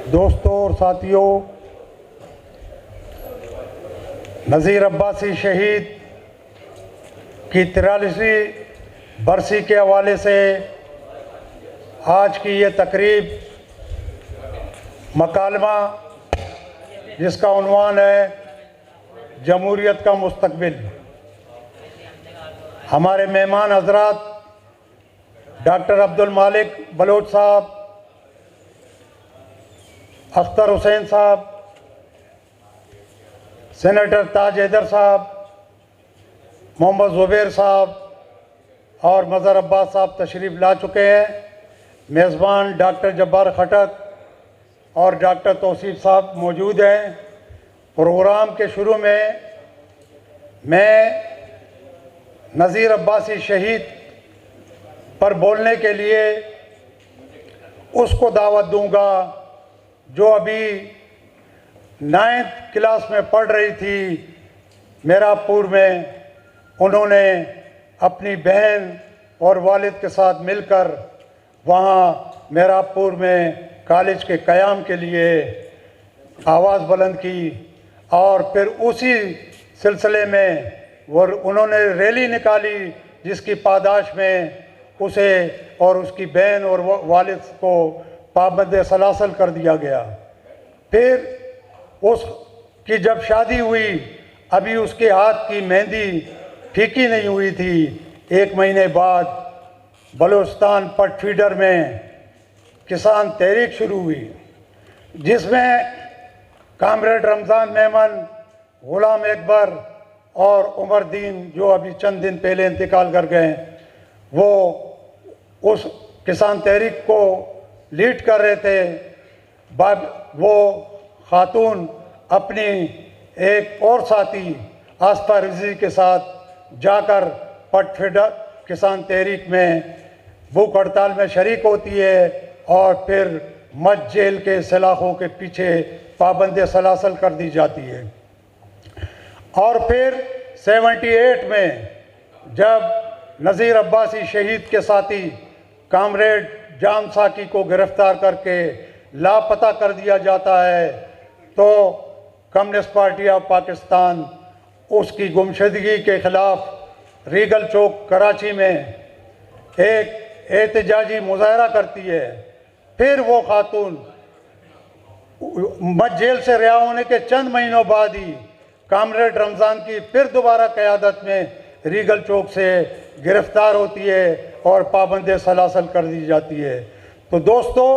दोस्तों और साथियों, नज़ीर अब्बासी शहीद की 43वीं बरसी के हवाले से आज की ये तकरीब मकालमा जिसका उन्वान है जमहूरियत का मुस्तकबिल। हमारे मेहमान हजरात डॉक्टर अब्दुल मालिक बलोच साहब, अख्तर हुसैन साहब, सेनेटर ताज हैदर साहब, मोहम्मद ज़ुबैर साहब और मज़हर अब्बास साहब तशरीफ़ ला चुके हैं। मेज़बान डॉक्टर जब्बार खटक और डॉक्टर तौसीफ़ साहब मौजूद हैं। प्रोग्राम के शुरू में मैं नज़ीर अब्बासी शहीद पर बोलने के लिए उसको दावत दूंगा जो अभी 9th क्लास में पढ़ रही थी मेरापुर में। उन्होंने अपनी बहन और वालिद के साथ मिलकर वहाँ मेरापुर में कॉलेज के क़याम के लिए आवाज़ बुलंद की और फिर उसी सिलसिले में उन्होंने रैली निकाली जिसकी पादाश में उसे और उसकी बहन और वालिद को पाबंद सलासल कर दिया गया। फिर उसकी जब शादी हुई, अभी उसके हाथ की मेहंदी फीकी नहीं हुई थी। 1 महीने बाद बलूचिस्तान पट फीडर में किसान तहरीक शुरू हुई जिसमें कामरेड रमज़ान मेमन, ग़ुलाम अकबर और उमर दीन जो अभी चंद दिन पहले इंतकाल कर गए, वो उस किसान तहरीक को लीड कर रहे थे। वो खातून अपनी एक और साथी आस्था रिजवी के साथ जाकर पट फीडर किसान तहरीक में भूख हड़ताल में शरीक होती है और फिर मत जेल के सलाखों के पीछे पाबंद सलासल कर दी जाती है। और फिर 78 में जब नज़ीर अब्बासी शहीद के साथी कामरेड जाम साकी को गिरफ्तार करके लापता कर दिया जाता है, तो कम्युनिस्ट पार्टी ऑफ पाकिस्तान उसकी गुमशुदगी के ख़िलाफ़ रीगल चौक कराची में एक एहतजाजी मुजाहरा करती है। फिर वो खातून मत जेल से रिहा होने के चंद महीनों बाद ही कामरेड रमज़ान की फिर दोबारा क़यादत में रीगल चौक से गिरफ़्तार होती है और पाबंद सलासल कर दी जाती है। तो दोस्तों,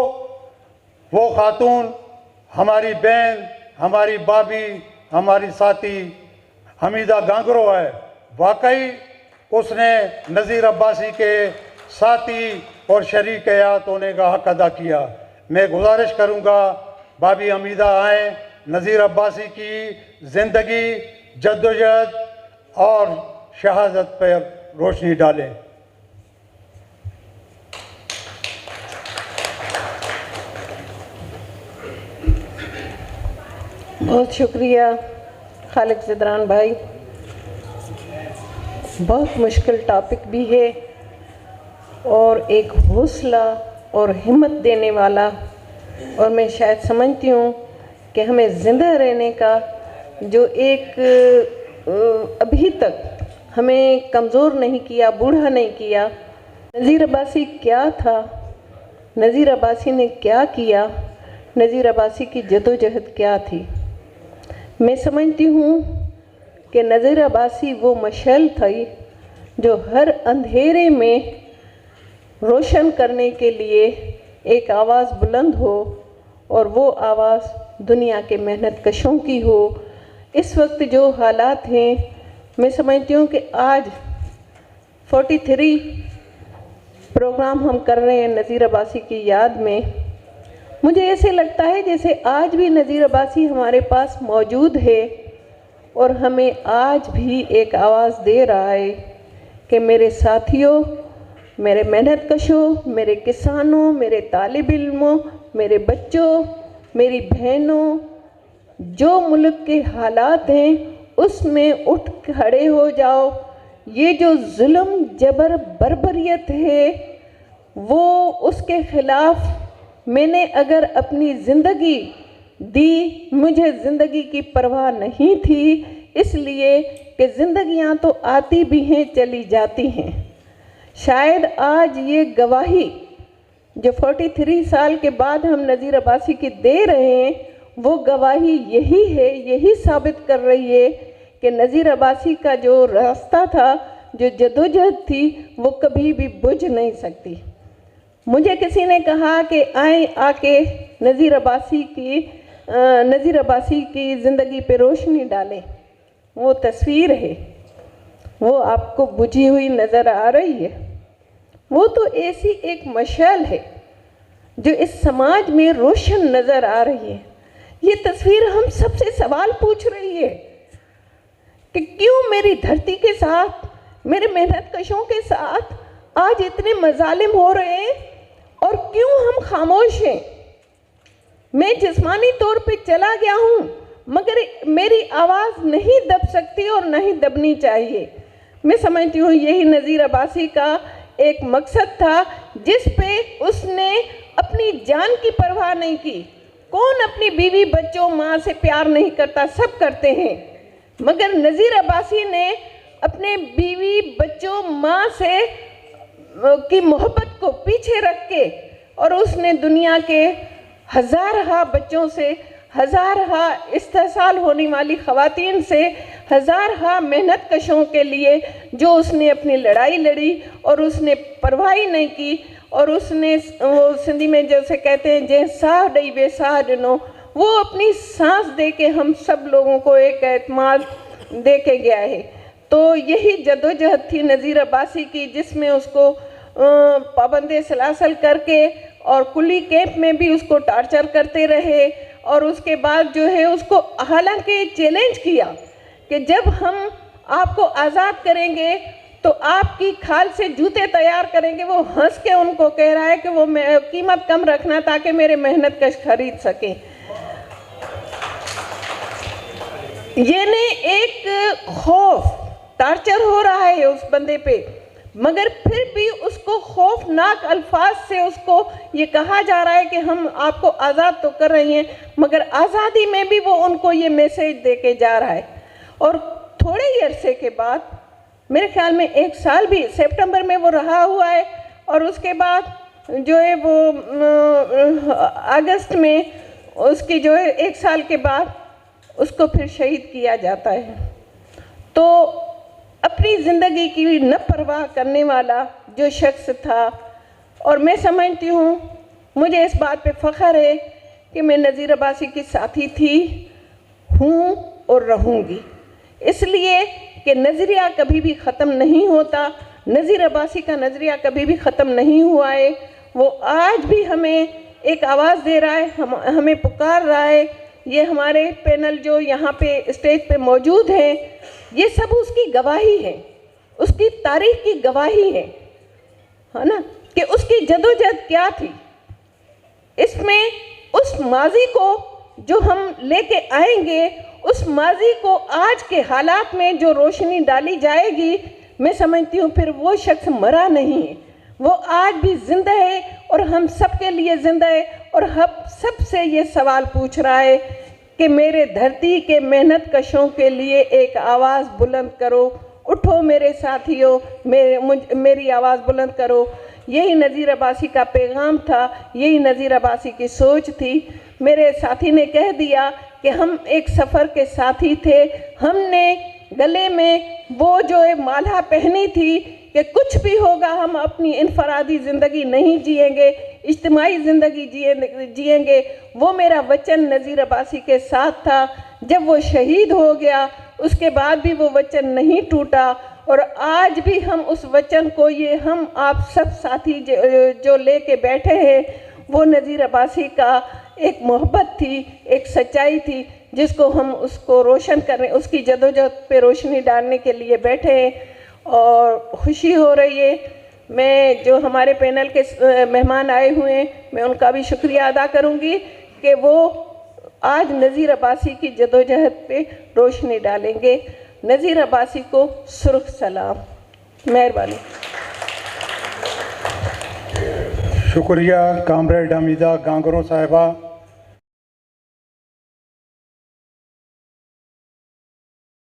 वो खातून हमारी बहन, हमारी भाभी, हमारी साथी हमीदा गांगरो है। वाकई उसने नज़ीर अब्बासी के साथी और शरीक हयात होने का हक़ अदा किया। मैं गुजारिश करूँगा भाभी हमीदा आएँ, नज़ीर अब्बासी की ज़िंदगी, जद्दोजहद और शहादत पर रोशनी डालें। बहुत शुक्रिया खालिक ज़िदरान भाई। बहुत मुश्किल टॉपिक भी है और एक हौसला और हिम्मत देने वाला, और मैं शायद समझती हूँ कि हमें ज़िंदा रहने का जो एक अभी तक हमें कमज़ोर नहीं किया, बूढ़ा नहीं किया। नज़ीर अब्बासी क्या था, नज़ीर अब्बासी ने क्या किया, नज़ीर अब्बासी की जदोजहद क्या थी। मैं समझती हूँ कि नज़ीर अब्बासी वो मशाल थी जो हर अंधेरे में रोशन करने के लिए एक आवाज़ बुलंद हो, और वो आवाज़ दुनिया के मेहनत कशों की हो। इस वक्त जो हालात हैं, मैं समझती हूँ कि आज 43 प्रोग्राम हम कर रहे हैं नज़ीर अब्बासी की याद में। मुझे ऐसे लगता है जैसे आज भी नज़ीर अब्बासी हमारे पास मौजूद है और हमें आज भी एक आवाज़ दे रहा है कि मेरे साथियों, मेरे मेहनत कशों, मेरे किसानों, मेरे तालिब इल्मों, मेरे बच्चों, मेरी बहनों, जो मुल्क के हालात हैं उसमें उठ खड़े हो जाओ। ये जो जुल्म, जबर, बर्बरियत है वो उसके ख़िलाफ़ मैंने अगर अपनी ज़िंदगी दी, मुझे ज़िंदगी की परवाह नहीं थी, इसलिए कि ज़िंदगियां तो आती भी हैं चली जाती हैं। शायद आज ये गवाही जो 43 साल के बाद हम नज़ीर अब्बासी की दे रहे हैं, वो गवाही यही है, यही साबित कर रही है कि नज़ीर अब्बासी का जो रास्ता था, जो जदोजहद थी, वो कभी भी बुझ नहीं सकती। मुझे किसी ने कहा कि आए आके नज़ीर अब्बासी की ज़िंदगी पे रोशनी डालें। वो तस्वीर है, वो आपको बुझी हुई नज़र आ रही है। वो तो ऐसी एक मशाल है जो इस समाज में रोशन नज़र आ रही है। ये तस्वीर हम सबसे सवाल पूछ रही है कि क्यों मेरी धरती के साथ, मेरे मेहनत कशों के साथ आज इतने मजालिम हो रहे हैं और क्यों हम खामोश हैं। मैं जिस्मानी तौर पे चला गया हूँ, मगर मेरी आवाज़ नहीं दब सकती और नहीं दबनी चाहिए। मैं समझती हूँ यही नज़ीर अब्बासी का एक मकसद था, जिस पे उसने अपनी जान की परवाह नहीं की। कौन अपनी बीवी बच्चों माँ से प्यार नहीं करता, सब करते हैं, मगर नज़ीर अब्बासी ने अपने बीवी बच्चों माँ से की मोहब्बत को पीछे रख के, और उसने दुनिया के हज़ारहा बच्चों से, हज़ारहा इस्तेसाल होने वाली ख़वातीन से, हज़ारहा मेहनत कशों के लिए जो उसने अपनी लड़ाई लड़ी और उसने परवाह नहीं की, और उसने वो सिंधी में जैसे कहते हैं जै साह डई वे साह ॾिनो, वो अपनी सांस दे के हम सब लोगों को एक एतमाद दे के गया है। तो यही जदोजहद थी नज़ीर अब्बासी की, जिसमें उसको पाबंदे सलासल करके और कुली कैंप में भी उसको टार्चर करते रहे, और उसके बाद जो है उसको हालांकि चैलेंज किया कि जब हम आपको आज़ाद करेंगे तो आपकी खाल से जूते तैयार करेंगे। वो हंस के उनको कह रहा है कि वो कीमत कम रखना ताकि मेरे मेहनत कश खरीद सकें। ये ने एक खौफ, टार्चर हो रहा है उस बंदे पे, मगर फिर भी उसको खौफनाक अल्फाज से उसको ये कहा जा रहा है कि हम आपको आज़ाद तो कर रहे हैं, मगर आज़ादी में भी वो उनको ये मैसेज दे के जा रहा है। और थोड़े ही अरसे के बाद, मेरे ख्याल में 1 साल भी सितंबर में वो रहा हुआ है, और उसके बाद जो है वो अगस्त में उसकी जो है 1 साल के बाद उसको फिर शहीद किया जाता है। तो अपनी ज़िंदगी की न परवाह करने वाला जो शख्स था, और मैं समझती हूँ, मुझे इस बात पे फ़ख्र है कि मैं नज़ीर अब्बासी की साथी थी, हूँ और रहूँगी, इसलिए कि नज़रिया कभी भी ख़त्म नहीं होता। नज़ीर अब्बासी का नज़रिया कभी भी ख़त्म नहीं हुआ है। वो आज भी हमें एक आवाज़ दे रहा है, हमें पुकार रहा है। ये हमारे पैनल जो यहाँ पे स्टेज पे मौजूद हैं, ये सब उसकी गवाही है, उसकी तारीख की गवाही है ना, कि उसकी जदोजहद क्या थी। इसमें उस माजी को जो हम लेके आएंगे, उस माजी को आज के हालात में जो रोशनी डाली जाएगी, मैं समझती हूँ फिर वो शख्स मरा नहीं है, वो आज भी जिंदा है और हम सब के लिए जिंदा है, और हम सब से ये सवाल पूछ रहा है कि मेरे धरती के मेहनत कशों के लिए एक आवाज़ बुलंद करो, उठो मेरे साथियों, मेरी आवाज़ बुलंद करो। यही नज़ीर अब्बासी का पैगाम था, यही नज़ीर अब्बासी की सोच थी। मेरे साथी ने कह दिया कि हम एक सफ़र के साथी थे, हमने गले में वो जो एक माला पहनी थी कि कुछ भी होगा हम अपनी इनफरादी ज़िंदगी नहीं जिएंगे, इज्तिमाई ज़िंदगी जिएंगे। वो मेरा वचन नज़ीर अब्बासी के साथ था। जब वो शहीद हो गया उसके बाद भी वो वचन नहीं टूटा, और आज भी हम उस वचन को, ये हम आप सब साथी जो लेके बैठे हैं, वो नज़ीर अब्बासी का एक मोहब्बत थी, एक सच्चाई थी, जिसको हम उसको रोशन करने, उसकी जदोजहद पे रोशनी डालने के लिए बैठे हैं। और खुशी हो रही है, मैं जो हमारे पैनल के मेहमान आए हुए हैं, मैं उनका भी शुक्रिया अदा करूंगी कि वो आज नज़ीर अब्बासी की जदोजहद पे रोशनी डालेंगे। नज़ीर अब्बासी को सुर्ख सलाम। मेहरबानी। शुक्रिया कामरेड हमीदा गांगरो साहिबा।